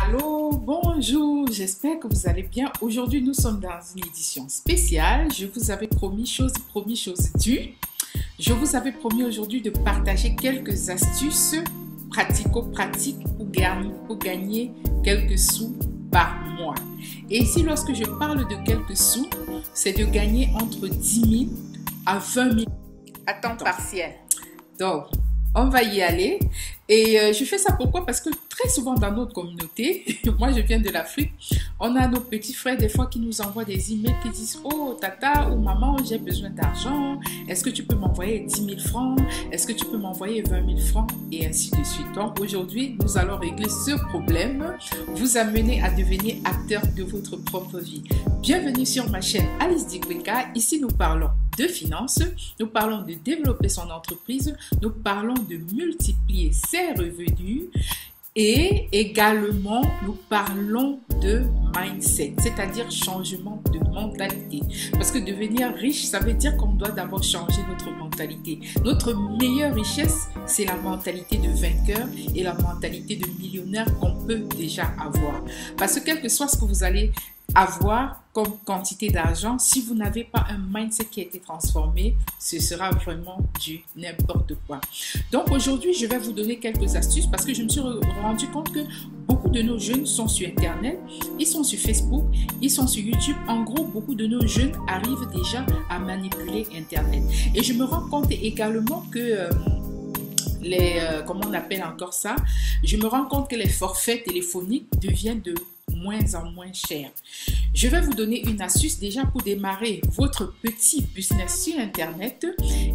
Allô, bonjour, j'espère que vous allez bien. Aujourd'hui, nous sommes dans une édition spéciale. Je vous avais promis chose due. Je vous avais promis aujourd'hui de partager quelques astuces pratico-pratiques pour gagner quelques sous par mois. Et ici, lorsque je parle de quelques sous, c'est de gagner entre 10 000 à 20 000 à temps partiel. Donc, on va y aller. Et je fais ça pourquoi? Parce que très souvent dans notre communauté, moi je viens de l'Afrique, on a nos petits frères des fois qui nous envoient des emails qui disent « Oh tata ou maman, j'ai besoin d'argent, est-ce que tu peux m'envoyer 10 000 francs? Est-ce que tu peux m'envoyer 20 000 francs? » Et ainsi de suite. Donc aujourd'hui, nous allons régler ce problème, vous amener à devenir acteur de votre propre vie. Bienvenue sur ma chaîne Alice Dikweka. Ici nous parlons de finances, nous parlons de développer son entreprise, nous parlons de multiplier ses revenus et également nous parlons de mindset, c'est-à-dire changement de mentalité. Parce que devenir riche, ça veut dire qu'on doit d'abord changer notre mentalité. Notre meilleure richesse, c'est la mentalité de vainqueur et la mentalité de millionnaire qu'on peut déjà avoir. Parce que quel que soit ce que vous allez avoir comme quantité d'argent, si vous n'avez pas un mindset qui a été transformé, ce sera vraiment du n'importe quoi. Donc aujourd'hui, je vais vous donner quelques astuces parce que je me suis rendu compte que beaucoup de nos jeunes sont sur Internet, ils sont sur Facebook, ils sont sur YouTube. En gros, beaucoup de nos jeunes arrivent déjà à manipuler Internet. Et je me rends compte également que comment on appelle encore ça? Je me rends compte que les forfaits téléphoniques deviennent de moins en moins cher. Je vais vous donner une astuce déjà pour démarrer votre petit business sur Internet.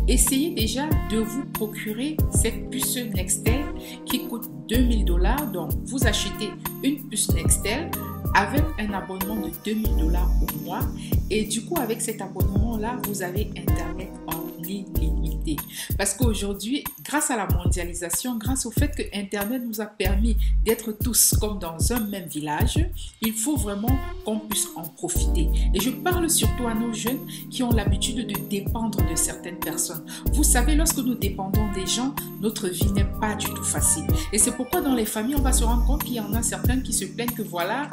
Essayez déjà de vous procurer cette puce Nextel qui coûte 2000 $. Donc, vous achetez une puce Nextel avec un abonnement de 2000 $ au mois. Et du coup, avec cet abonnement-là, vous avez Internet en illimité. Parce qu'aujourd'hui, grâce à la mondialisation, grâce au fait que Internet nous a permis d'être tous comme dans un même village, il faut vraiment qu'on puisse en profiter. Et je parle surtout à nos jeunes qui ont l'habitude de dépendre de certaines personnes. Vous savez, lorsque nous dépendons des gens, notre vie n'est pas du tout facile. Et c'est pourquoi dans les familles, on va se rendre compte qu'il y en a certaines qui se plaignent que voilà,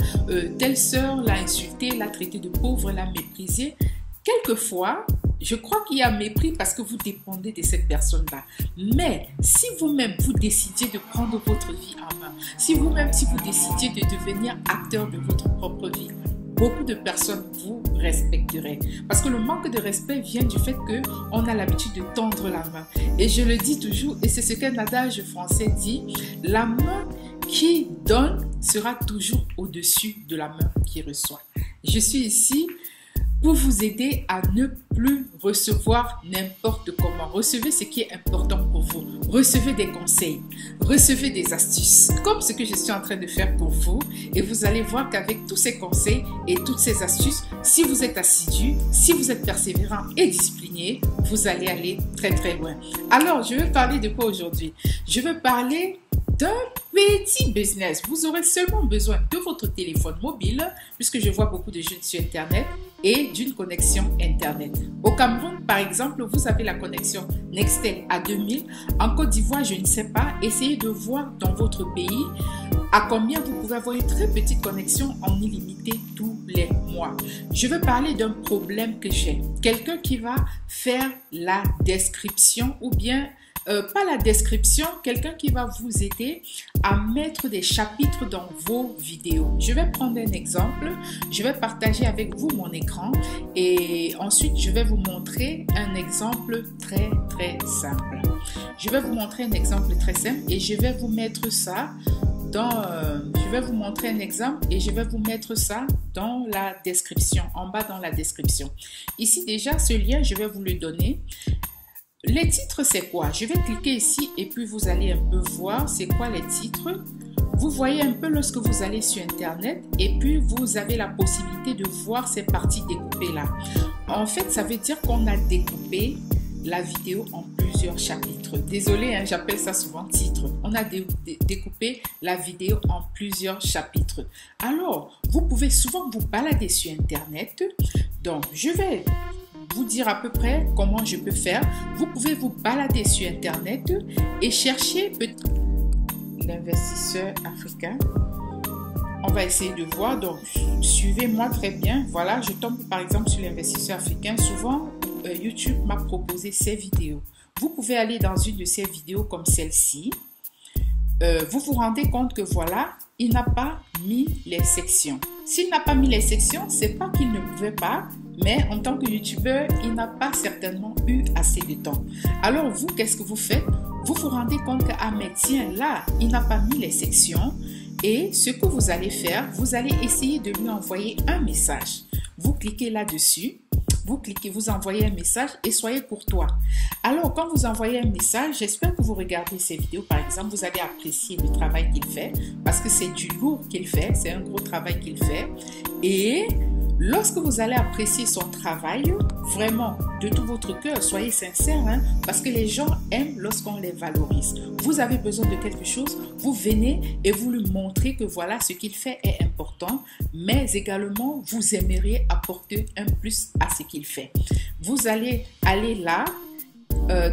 telle sœur l'a insulté, l'a traité de pauvre, l'a méprisé. Quelquefois, je crois qu'il y a mépris parce que vous dépendez de cette personne-là. Mais si vous-même, vous décidiez de prendre votre vie en main, si vous-même, si vous décidiez de devenir acteur de votre propre vie, beaucoup de personnes vous respecteraient. Parce que le manque de respect vient du fait qu'on a l'habitude de tendre la main. Et je le dis toujours, et c'est ce qu'un adage français dit, la main qui donne sera toujours au-dessus de la main qui reçoit. Je suis ici pour vous aider à ne plus recevoir n'importe comment. Recevez ce qui est important pour vous. Recevez des conseils, recevez des astuces, comme ce que je suis en train de faire pour vous. Et vous allez voir qu'avec tous ces conseils et toutes ces astuces, si vous êtes assidu, si vous êtes persévérant et discipliné, vous allez aller très très loin. Alors, je vais parler de quoi aujourd'hui? Je vais parler d'un petit business. Vous aurez seulement besoin de votre téléphone mobile, puisque je vois beaucoup de jeunes sur Internet, et d'une connexion Internet. Au Cameroun, par exemple, vous avez la connexion Nextel à 2000. En Côte d'Ivoire, je ne sais pas. Essayez de voir dans votre pays à combien vous pouvez avoir une très petite connexion en illimité tous les mois. Je veux parler d'un problème que j'ai. Quelqu'un qui va faire la description ou bien pas la description, quelqu'un qui va vous aider à mettre des chapitres dans vos vidéos. Je vais prendre un exemple, je vais partager avec vous mon écran et ensuite je vais vous montrer un exemple très simple. Je vais vous montrer un exemple très simple et je vais vous mettre ça dans, je vais vous montrer un exemple et je vais vous mettre ça dans la description, en bas dans la description. Ici déjà, ce lien, je vais vous le donner. Les titres, c'est quoi? Je vais cliquer ici et puis vous allez un peu voir c'est quoi les titres. Vous voyez un peu lorsque vous allez sur Internet et puis vous avez la possibilité de voir ces parties découpées là. En fait, ça veut dire qu'on a découpé la vidéo en plusieurs chapitres. Désolé, hein, j'appelle ça souvent titre. On a découpé la vidéo en plusieurs chapitres. Alors, vous pouvez souvent vous balader sur Internet. Donc, je vais vous dire à peu près comment je peux faire. Vous pouvez vous balader sur Internet et chercher l'investisseur africain. on va essayer de voir. Donc, suivez-moi très bien. Voilà, je tombe par exemple sur l'investisseur africain. Souvent, YouTube m'a proposé ces vidéos. Vous pouvez aller dans une de ces vidéos comme celle-ci. Vous vous rendez compte que voilà, il n'a pas mis les sections. S'il n'a pas mis les sections, c'est pas qu'il ne pouvait pas, mais en tant que youtubeur, il n'a pas certainement eu assez de temps. Alors vous, qu'est-ce que vous faites? Vous vous rendez compte que, ah mais tiens, là, il n'a pas mis les sections. Et ce que vous allez faire, vous allez essayer de lui envoyer un message. Vous cliquez là-dessus. Vous cliquez, vous envoyez un message et soyez courtois. Alors, quand vous envoyez un message, j'espère que vous regardez ces vidéos, par exemple, vous allez apprécier le travail qu'il fait parce que c'est du lourd qu'il fait, c'est un gros travail qu'il fait. Et lorsque vous allez apprécier son travail, vraiment, de tout votre cœur, soyez sincère, hein, parce que les gens aiment lorsqu'on les valorise. Vous avez besoin de quelque chose, vous venez et vous lui montrez que voilà, ce qu'il fait est important, mais également, vous aimeriez apporter un plus à ce qu'il fait. Vous allez aller là,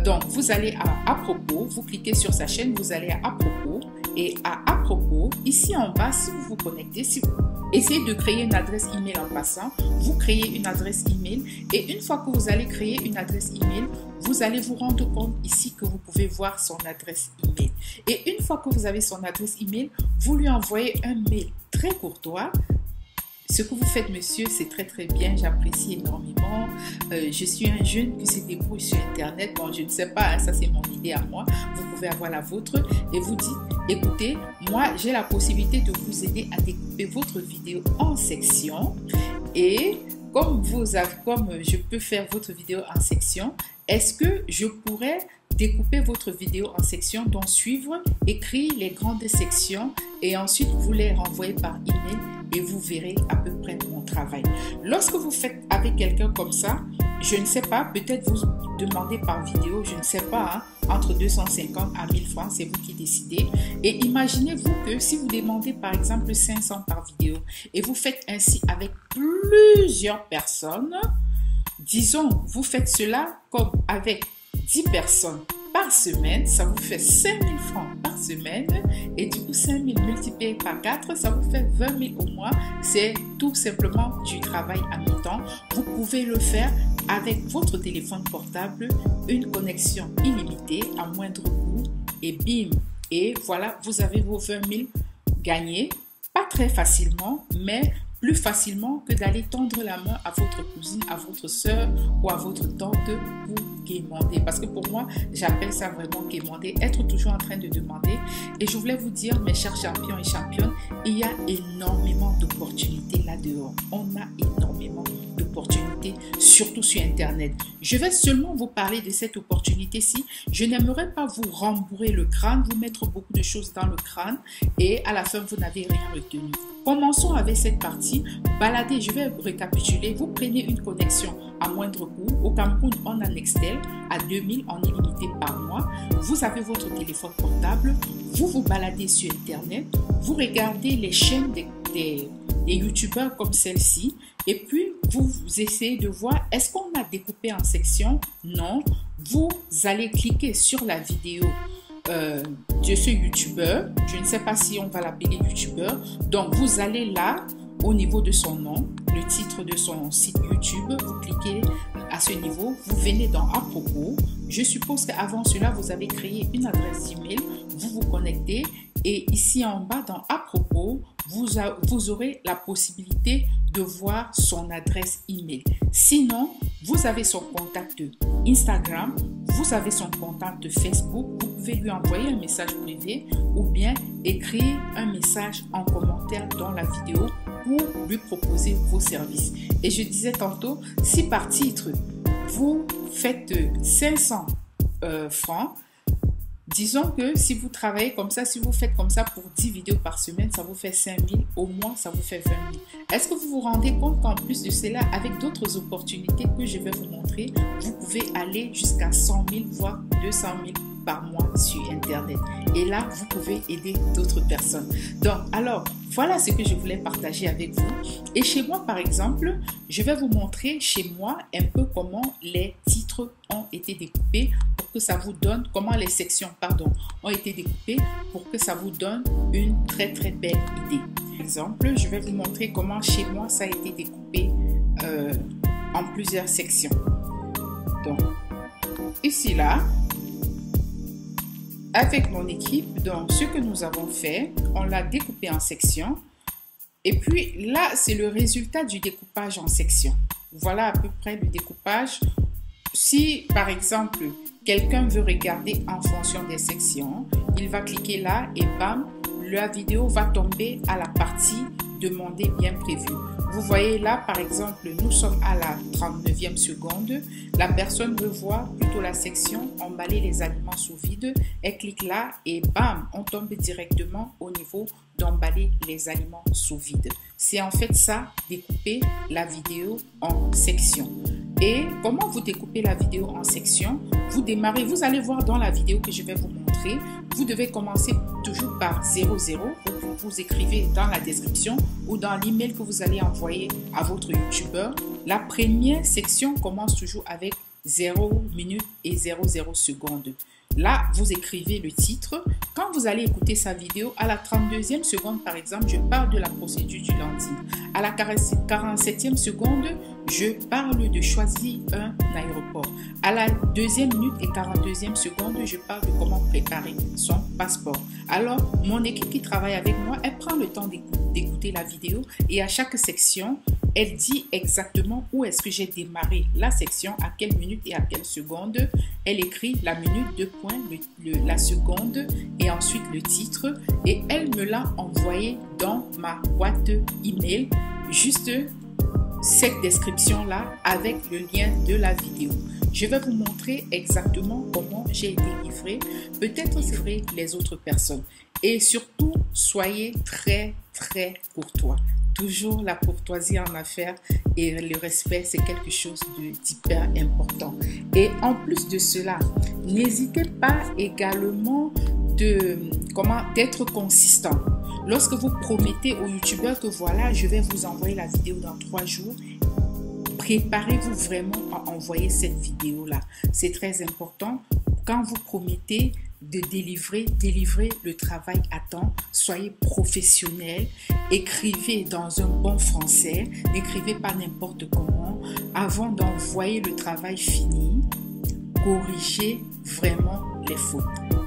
donc vous allez à propos, vous cliquez sur sa chaîne, vous allez à propos, et à propos, ici en bas, si vous vous connectez, si vous essayez de créer une adresse email en passant, vous créez une adresse email et une fois que vous allez créer une adresse email, vous allez vous rendre compte ici que vous pouvez voir son adresse email. Et une fois que vous avez son adresse email, vous lui envoyez un mail très courtois. Ce que vous faites, monsieur, c'est très très bien, j'apprécie énormément. Je suis un jeune qui se débrouille sur Internet. Bon, je ne sais pas, hein, ça c'est mon idée à moi. Vous pouvez avoir la vôtre et vous dites, écoutez, moi j'ai la possibilité de vous aider à découper votre vidéo en sections. Et comme je peux faire votre vidéo en sections, est-ce que je pourrais découper votre vidéo en sections, dont suivre, écrire les grandes sections et ensuite vous les renvoyer par email et vous verrez à peu près mon travail. Lorsque vous faites avec quelqu'un comme ça, je ne sais pas, peut-être vous demandez par vidéo, je ne sais pas, hein, entre 250 à 1000 francs, c'est vous qui décidez. Et imaginez-vous que si vous demandez par exemple 500 par vidéo et vous faites ainsi avec plusieurs personnes, disons, vous faites cela comme avec 10 personnes par semaine, ça vous fait 5000 francs par semaine et du coup 5000 multiplié par 4, ça vous fait 20 000 au mois. C'est tout simplement du travail à mi-temps. Vous pouvez le faire avec votre téléphone portable, une connexion illimitée à moindre coût et bim, et voilà, vous avez vos 20 000 gagnés, pas très facilement, mais plus facilement que d'aller tendre la main à votre cousine, à votre soeur ou à votre tante pour quémander. Parce que pour moi, j'appelle ça vraiment quémander, être toujours en train de demander. Et je voulais vous dire, mes chers champions et championnes, il y a énormément d'opportunités là-dehors. On a énormément d'opportunités, surtout sur Internet. Je vais seulement vous parler de cette opportunité-ci. Je n'aimerais pas vous rembourrer le crâne, vous mettre beaucoup de choses dans le crâne et à la fin, vous n'avez rien retenu. Commençons avec cette partie. Baladez, je vais récapituler. Vous prenez une connexion à moindre coût. Au Cameroun, on a Nextel à 2000 en illimité par mois. Vous avez votre téléphone portable. Vous vous baladez sur Internet. Vous regardez les chaînes des youtubeurs comme celle-ci. Et puis, vous essayez de voir, est-ce qu'on a découpé en sections? Non. Vous allez cliquer sur la vidéo de ce youtubeur. Je ne sais pas si on va l'appeler youtubeur. Donc, vous allez là, au niveau de son nom, le titre de son site YouTube, vous cliquez à ce niveau, vous venez dans à propos. Je suppose qu'avant cela, vous avez créé une adresse email, vous vous connectez et ici en bas dans à propos, vous aurez la possibilité de voir son adresse email. Sinon, vous avez son contact Instagram, vous avez son contact Facebook, vous pouvez lui envoyer un message privé ou bien écrire un message en commentaire dans la vidéo pour lui proposer vos services. Et je disais tantôt, si par titre, vous faites 500 francs, disons que si vous travaillez comme ça, si vous faites comme ça pour 10 vidéos par semaine, ça vous fait 5000, au mois, ça vous fait 20 000. Est-ce que vous vous rendez compte qu'en plus de cela, avec d'autres opportunités que je vais vous montrer, vous pouvez aller jusqu'à 100 000, voire 200 000 par mois sur Internet. Et là, vous pouvez aider d'autres personnes. Donc, alors, voilà ce que je voulais partager avec vous. Et chez moi, par exemple, je vais vous montrer chez moi un peu comment les titres ont été découpés pour que ça vous donne, comment les sections, pardon, ont été découpées pour que ça vous donne une très très belle idée. exemple, je vais vous montrer comment chez moi ça a été découpé en plusieurs sections. Donc, ici là, avec mon équipe, donc ce que nous avons fait, on l'a découpé en sections. Et puis là, c'est le résultat du découpage en sections. Voilà à peu près le découpage. Si par exemple, quelqu'un veut regarder en fonction des sections, il va cliquer là et bam, la vidéo va tomber à la partie demandée bien prévue. Vous voyez là, par exemple, nous sommes à la 39e seconde. La personne veut voir plutôt la section emballer les aliments sous vide. Elle clique là et bam, on tombe directement au niveau d'emballer les aliments sous vide. C'est en fait ça, découper la vidéo en sections. Et comment vous découpez la vidéo en sections? Vous démarrez, vous allez voir dans la vidéo que je vais vous montrer. Vous devez commencer toujours par 00. Vous écrivez dans la description ou dans l'email que vous allez envoyer à votre youtubeur. La première section commence toujours avec 0 minutes et 00 secondes. Là, vous écrivez le titre. Quand vous allez écouter sa vidéo, à la 32e seconde, par exemple, je parle de la procédure du lundi. À la 47e seconde, je parle de choisir un aéroport. À la 2e minute et 42e seconde, je parle de comment préparer son passeport. Alors, mon équipe qui travaille avec moi, elle prend le temps d'écouter la vidéo et à chaque section, elle dit exactement où est-ce que j'ai démarré la section, à quelle minute et à quelle seconde. Elle écrit la minute, 2 points, la seconde et ensuite le titre. Et elle me l'a envoyé dans ma boîte email, juste cette description-là avec le lien de la vidéo. Je vais vous montrer exactement comment j'ai été livré, peut-être livrer les autres personnes. Et surtout, soyez très courtois. Toujours la courtoisie en affaires et le respect, c'est quelque chose d'hyper important. Et en plus de cela, n'hésitez pas également d'être consistant. Lorsque vous promettez au youtubeur que voilà, je vais vous envoyer la vidéo dans 3 jours, préparez-vous vraiment à envoyer cette vidéo-là. C'est très important. Quand vous promettez de délivrer le travail à temps, soyez professionnel, écrivez dans un bon français, n'écrivez pas n'importe comment. Avant d'envoyer le travail fini, corrigez vraiment les fautes.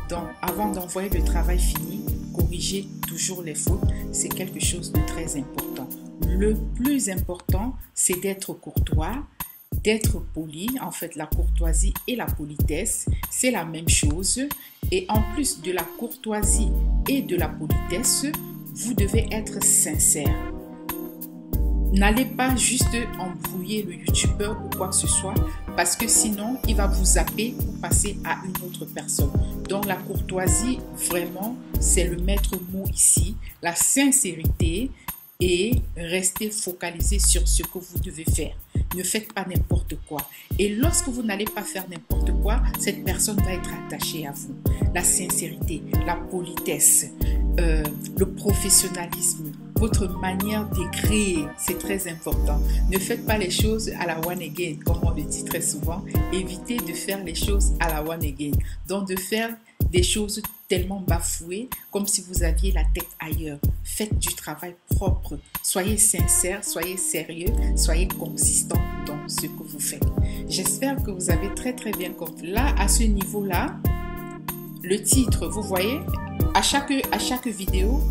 Donc, avant d'envoyer le travail fini, corrigez toujours les fautes. C'est quelque chose de très important. Le plus important, c'est d'être courtois, d'être poli. En fait, la courtoisie et la politesse, c'est la même chose. Et en plus de la courtoisie et de la politesse, vous devez être sincère. N'allez pas juste embrouiller le youtubeur ou quoi que ce soit, parce que sinon, il va vous zapper pour passer à une autre personne. Donc, la courtoisie, vraiment, c'est le maître mot ici. La sincérité et restez focalisé sur ce que vous devez faire. Ne faites pas n'importe quoi. Et lorsque vous n'allez pas faire n'importe quoi, cette personne va être attachée à vous. La sincérité, la politesse, le professionnalisme, votre manière d'écrire, c'est très important. Ne faites pas les choses à la one again, comme on le dit très souvent. Évitez de faire les choses à la one again. Donc, de faire des choses tellement bafouées comme si vous aviez la tête ailleurs. Faites du travail propre. Soyez sincère, soyez sérieux, soyez consistant dans ce que vous faites. J'espère que vous avez très bien compris. Là, à ce niveau-là, le titre, vous voyez, à chaque vidéo,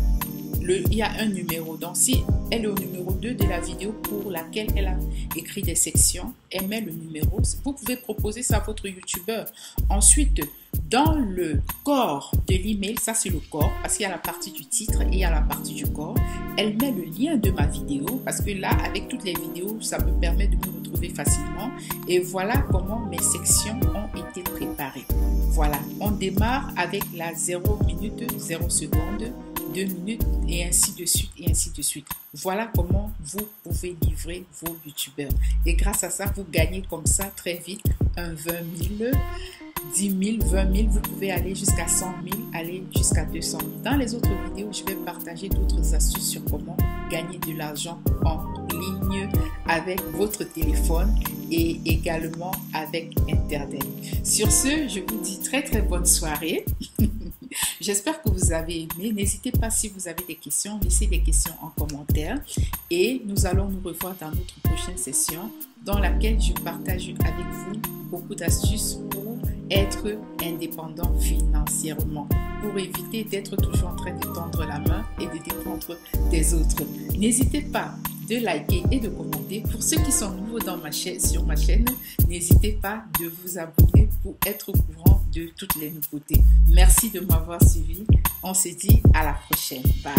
il y a un numéro. Donc, si elle est au numéro 2 de la vidéo pour laquelle elle a écrit des sections, elle met le numéro. Vous pouvez proposer ça à votre youtubeur. Ensuite, dans le corps de l'email, ça c'est le corps, parce qu'il y a la partie du titre et il y a la partie du corps. Elle met le lien de ma vidéo, parce que là, avec toutes les vidéos, ça me permet de me retrouver facilement. Et voilà comment mes sections ont été préparées. Voilà, on démarre avec la 0 minute, 0 seconde, 2 minutes et ainsi de suite et ainsi de suite. Voilà comment vous pouvez livrer vos youtubeurs. Et grâce à ça, vous gagnez comme ça très vite un 20 000, 10 000, 20 000. Vous pouvez aller jusqu'à 100 000, aller jusqu'à 200 000. Dans les autres vidéos, je vais partager d'autres astuces sur comment gagner de l'argent en ligne avec votre téléphone et également avec Internet. Sur ce, je vous dis très bonne soirée. J'espère que vous avez aimé. N'hésitez pas si vous avez des questions, laissez des questions en commentaire et nous allons nous revoir dans notre prochaine session dans laquelle je partage avec vous beaucoup d'astuces pour être indépendant financièrement, pour éviter d'être toujours en train de tendre la main et de dépendre des autres. N'hésitez pas de liker et de commenter. Pour ceux qui sont nouveaux dans sur ma chaîne, n'hésitez pas de vous abonner pour être au courant de toutes les nouveautés. Merci de m'avoir suivi. On se dit à la prochaine. Bye.